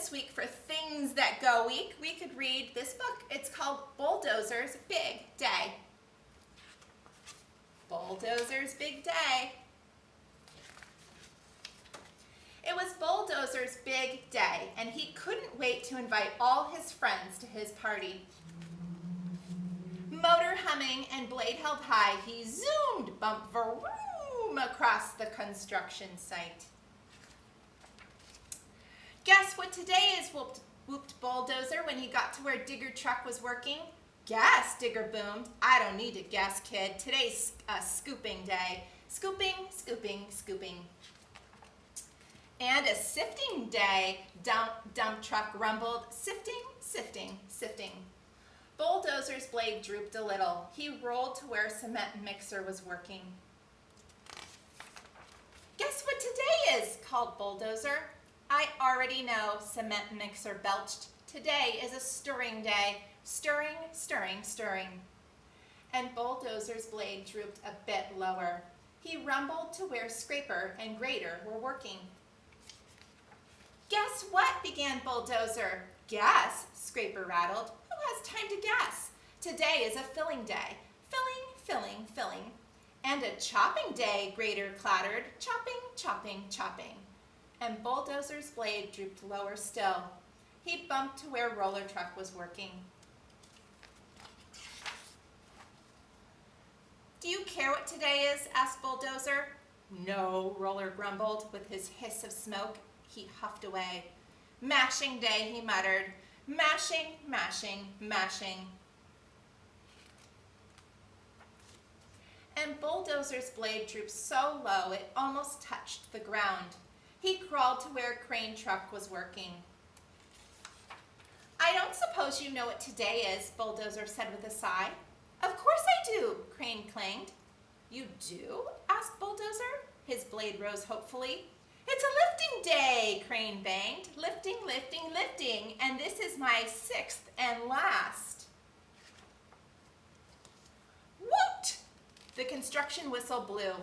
this week for Things That Go Week, we could read this book. It's called Bulldozer's Big Day. Bulldozer's Big Day. It was Bulldozer's big day, and he couldn't wait to invite all his friends to his party. Motor humming and blade held high, he zoomed, bump, vroom, across the construction site. Guess what today is, whooped Bulldozer when he got to where Digger Truck was working. Guess, Digger boomed. I don't need to guess, kid. Today's a scooping day. Scooping, scooping, scooping. And a sifting day, dump truck rumbled. Sifting, sifting, sifting. Bulldozer's blade drooped a little. He rolled to where cement mixer was working. Guess what today is, called Bulldozer. I already know, cement mixer belched. Today is a stirring day. Stirring, stirring, stirring. And Bulldozer's blade drooped a bit lower. He rumbled to where scraper and grader were working. Guess what, began Bulldozer. Guess, Scraper rattled. Who has time to guess? Today is a filling day. Filling, filling, filling. And a chopping day, Grader clattered. Chopping, chopping, chopping. And Bulldozer's blade drooped lower still. He bumped to where Roller Truck was working. Do you care what today is? Asked Bulldozer. No, Roller grumbled. With his hiss of smoke, he huffed away. Mashing day, he muttered. Mashing, mashing, mashing. And Bulldozer's blade drooped so low it almost touched the ground. He crawled to where Crane Truck was working. I don't suppose you know what today is, Bulldozer said with a sigh. Of course I do, Crane clanged. You do? Asked Bulldozer. His blade rose hopefully. It's a lifting day, Crane banged. Lifting, lifting, lifting, and this is my sixth and last. Woot! The construction whistle blew.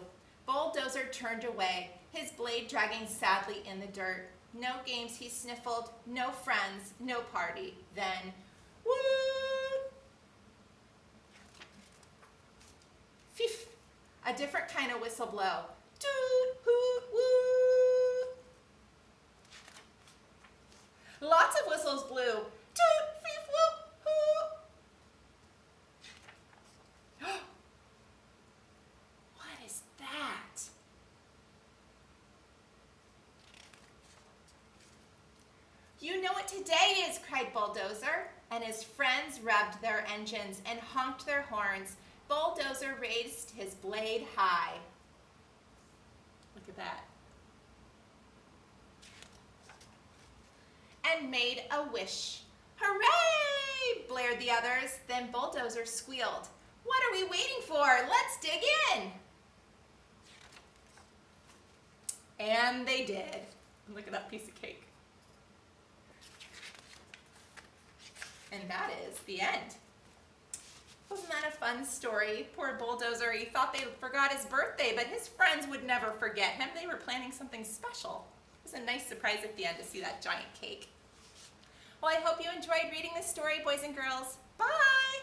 Bulldozer turned away, his blade dragging sadly in the dirt. No games, he sniffled, no friends, no party. Then, woot! Phew! A different kind of whistle blow. Toot, hoot, woo! Lots of whistles blew. Toot, feef, whoop, hoo! What is that? You know what today is, cried Bulldozer, and his friends revved their engines and honked their horns. Bulldozer raised his blade high. Look at that. And made a wish. Hooray! Blared the others. Then Bulldozer squealed. What are we waiting for? Let's dig in. And they did. Look at that piece of cake. And that is the end. Wasn't that a fun story? Poor Bulldozer, he thought they forgot his birthday, but his friends would never forget him. They were planning something special. It was a nice surprise at the end to see that giant cake. Well, I hope you enjoyed reading this story, boys and girls. Bye!